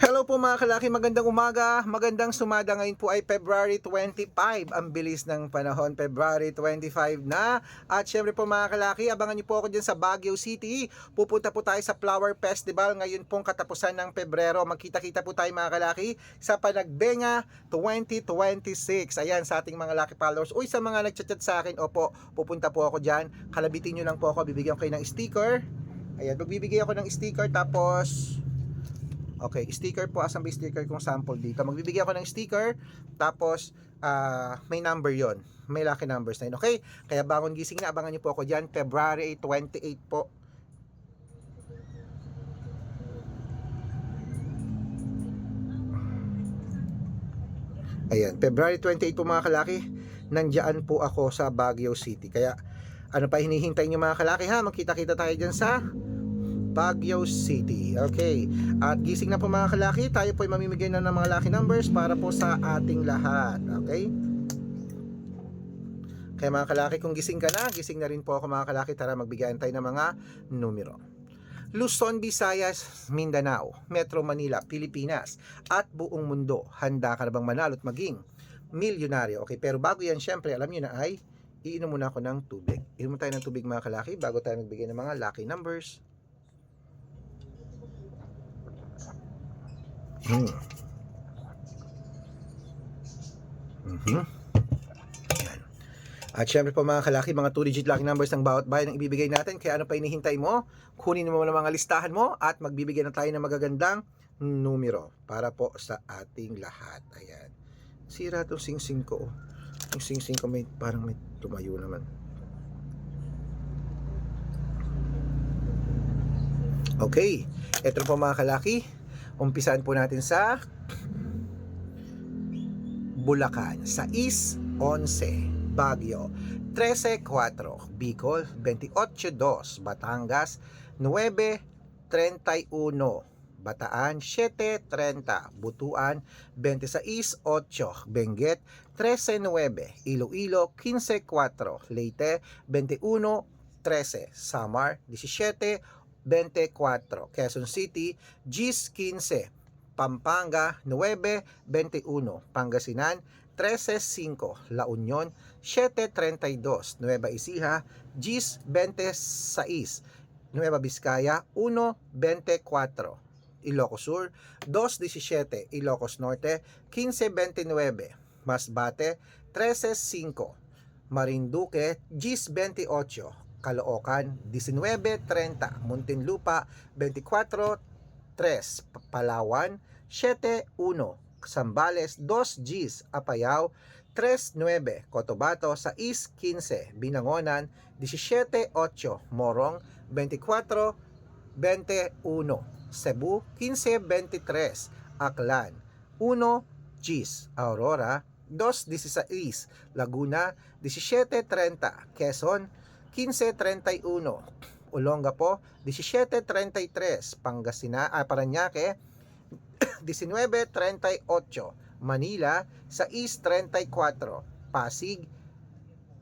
Hello po mga kalaki, magandang umaga, magandang sumada. Ngayon po ay February 25. Ang bilis ng panahon, February 25 na. At syempre po mga kalaki, abangan niyo po ako dyan sa Baguio City. Pupunta po tayo sa Flower Festival ngayon pong katapusan ng Pebrero. Magkita-kita po tayo mga kalaki sa Panagbenga 2026. Ayan, sa ating mga lucky followers. Uy, sa mga nagchat-chat sa akin, opo, pupunta po ako dyan. Kalabitin nyo lang po ako, bibigyan ko kayo ng sticker. Ayan, magbibigay ako ng sticker tapos okay, sticker po, asan ba sticker kung sample dito? Magbibigay ako ng sticker, tapos may number yon, may lucky numbers na yun, okay? Kaya bangon gising na, abangan niyo po ako dyan, February 28 po. Ayan, February 28 po mga kalaki, nandiyan po ako sa Baguio City. Kaya ano pa hinihintay niyo mga kalaki ha? Magkita-kita tayo dyan sa Baguio City. Okay. At gising na po mga kalaki, tayo po ay mamimigay na ng mga lucky numbers para po sa ating lahat. Okay? Kaya mga kalaki, kung gising ka na, gising na rin po ako mga kalaki. Tara magbigayan tayo ng mga numero. Luzon, Visayas, Mindanao, Metro Manila, Pilipinas, at buong mundo. Handa ka na bang manalo at maging milyonaryo? Okay, pero bago yan, syempre, alam nyo na ay iinom muna ako ng tubig. Inom tayo ng tubig mga kalaki bago tayo magbigay ng mga lucky numbers. At syempre po mga kalaki, mga 2-digit lucky numbers ng bawat bayan ang ibibigay natin. Kaya ano pa hinihintay mo? Kunin mo na mga listahan mo at magbibigay na tayo ng magagandang numero para po sa ating lahat. Ayan. Sira itong sing-sing ko. Yung sing-sing ko parang may tumayo naman. Okay. Ito po mga kalaki. Umpisaan po natin sa Bulacan, 6-11, Baguio, 13-4, Bicol, 28-2, Batangas, 9-31, Bataan, 7-30, Butuan, 26-8, Benguet, 13-9, Iloilo, 15-4, Leyte, 21-13, Samar, 17-24, Quezon City, 10-15, Pampanga, 9-21, Pangasinan, 13-5, La Union, 7-32, Nueva Ecija, 10-26, Nueva Vizcaya, 1-24, Ilocos Sur, 2-17, Ilocos Norte, 15-29, Masbate, 13-5, Marinduque, 10-28, Caloocan, 19-30, Muntinlupa, 24-3, Palawan, 7-1, Zambales, 2 Gs, Apayao, 3-9, Cotabato, 6-15, Binangonan, 17-8, Morong, 24-21, Cebu, 15-23, Aklan, 1 Gs, Aurora, 2-16, Laguna, 17-30, Quezon, 15-31, Olongapo, 17-33, Parañaque, 19-38, Manila, 6-34, Pasig,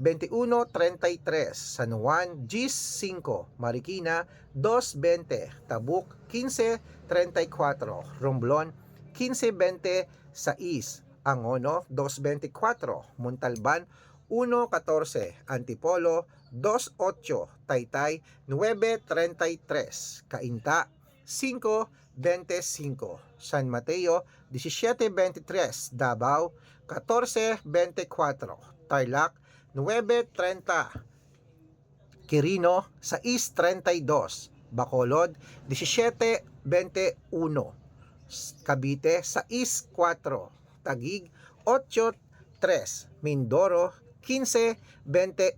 21-33, San Juan, 10-5, Marikina, 2-20, Tabuk, 15-34, Romblon, 15-26, Angono, 2-24, Montalban, 1-14, Antipolo, 2-8, Taytay, 9-33, Cainta, 5-25, San Mateo, 17-23, Davao, 14-24, Tarlac, 9-30, Quirino, 6-32, Bacolod, 17-21, Cavite, 6-4, Taguig, 8-3, Mindoro, 15-21.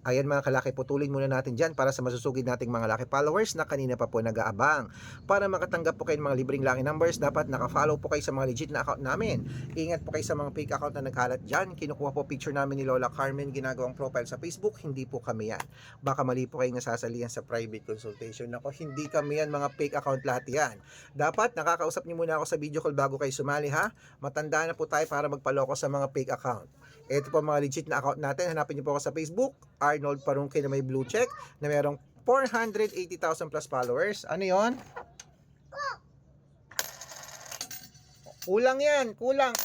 Ayan mga kalaki, putulin muna natin dyan para sa masusugid nating mga lucky followers na kanina pa po nag-aabang. Para makatanggap po kayo ng mga libreng lucky numbers, dapat naka-follow po kayo sa mga legit na account namin. Ingat po kayo sa mga fake account na nagkalat dyan. Kinukuha po picture namin ni Lola Carmen, ginagawang profile sa Facebook. Hindi po kami yan. Baka mali po kayong nasasalihan sa private consultation. Ako, hindi kami yan, mga fake account lahat yan. Dapat nakakausap niyo muna ako sa video call bago kayo sumali ha. Matanda na po tayo para magpaloko sa mga fake account. Ito po mga legit na account natin. Hanapin niyo po ako sa Facebook, Arnold Parungke na may blue check, na merong 480,000 plus followers. Ano yon? Kulang yan, kulang.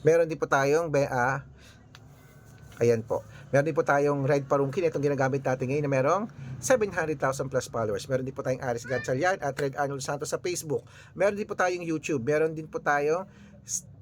Meron din po tayong ayan po. Meron din po tayong Red Parungkin. Itong ginagamit natin ngayon na merong 700,000 plus followers. Meron din po tayong Aris Gatchalian at Red Arnold Santos sa Facebook. Meron din po tayong YouTube. Meron din po tayong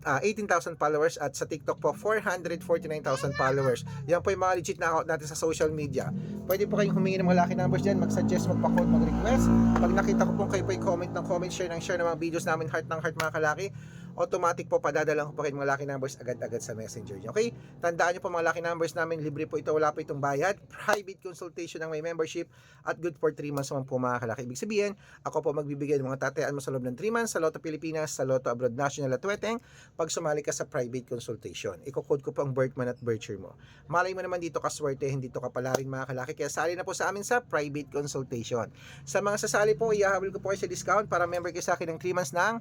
18,000 followers at sa TikTok po 449,000 followers. Yan po yung mga legit na account natin sa social media. Pwede po kayong humingi ng mga lucky numbers dyan, mag-suggest, magpa-code, mag-request. Pag nakita ko po kayo po comment ng comment, share ng mga videos namin, heart ng heart mga kalaki, automatic po padadalang ko pa kayo mga lucky numbers agad-agad sa messenger nyo. Okay? Tandaan nyo po mga lucky numbers namin, libre po ito, wala po itong bayad. Private consultation ng may membership at good for 3 months naman po mga kalaki. Ibig sabihin, ako po magbibigay ng mga tatayaan mo sa loob ng 3 months sa Lotto Pilipinas, sa Lotto Abroad National at Weteng pag sumali ka sa private consultation. Iko-code ko po ang birth month at birth year mo. Malay mo naman dito kaswerte, hindi to kapala rin mga kalaki. Kaya sali na po sa amin sa private consultation. Sa mga sasali po, ihahabol ko po kayo sa discount para member kayo sa akin ng 3 months ng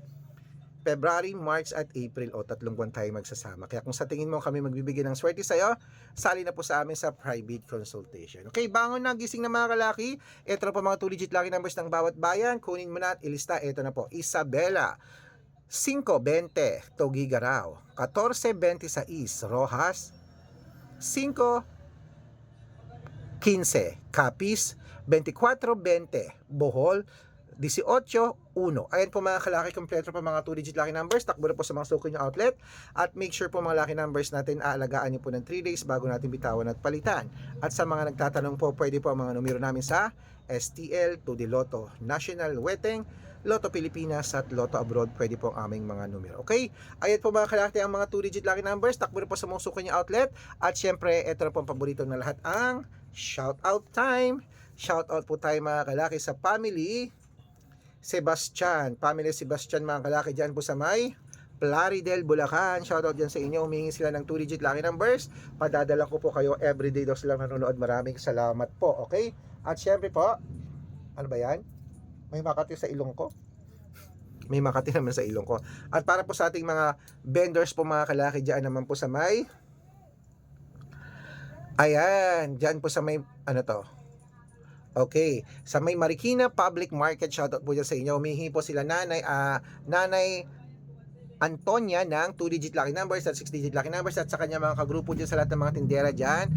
February, March at April o 3 buwan tayo magsasama. Kaya kung sa tingin mo kami magbibigay ng swerte sa'yo, sali na po sa amin sa private consultation. Okay, bangon na, gising na mga kalaki. Ito na po mga 2-digit lucky numbers ng bawat bayan. Kunin mo na at ilista. Ito na po, Isabela, 520, Tugigaraw, 1426, Rojas, 515, Capiz, 2420, Bohol, 18-1. Ayan po mga kalaki, kompleto po mga 2-digit lucky numbers. Takbo na po sa mga suki nyo outlet. At make sure po mga lucky numbers natin, aalagaan nyo po ng 3 days bago natin bitawan at palitan. At sa mga nagtatanong po, pwede po ang mga numero namin sa STL, 2D Lotto, National, Weteng, Lotto Pilipinas at Lotto Abroad. Pwede po ang aming mga numero. Okay? Ayan po mga kalaki ang mga 2-digit lucky numbers. Takbo na po sa mga suki nyo outlet. At syempre, ito na po ang paborito na lahat, ang shout out time. Shout out po tayo mga kalaki sa family Sebastian, family Sebastian mga kalaki dyan po sa may Plaridel, Bulacan. Shoutout dyan sa inyo. Humingi sila ng 2-digit lucky numbers. Padadala ko po kayo everyday daw silang nanonood. Maraming salamat po. Okay? At syempre po, ano ba yan? May Makati sa ilong ko. May Makati naman sa ilong ko. At para po sa ating mga vendors po mga kalaki dyan naman po sa may, ayan, dyan po sa may, ano to? Okay, sa may Marikina Public Market, shoutout po dyan sa inyo. Humihingi po sila Nanay Antonia ng 2-digit lucky numbers at 6-digit lucky numbers at sa kanya mga kagrupo dyan sa lahat ng mga tindera dyan.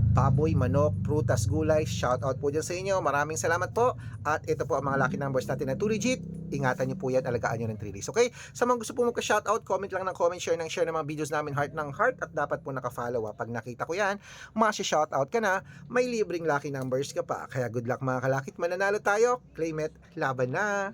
Baboy, manok, prutas, gulay, shoutout po dyan sa inyo. Maraming salamat po. At ito po ang mga lucky numbers natin na 2-digit. Ingatan nyo po yan, alagaan nyo ng 3 days. Okay? Sa mga gusto po magka-shoutout, comment lang ng comment, share ng mga videos namin, heart ng heart, at dapat po naka-follow. Pag nakita ko yan, shoutout ka na, may libreng lucky numbers ka pa. Kaya good luck mga kalakit, mananalo tayo, claim it, laban na!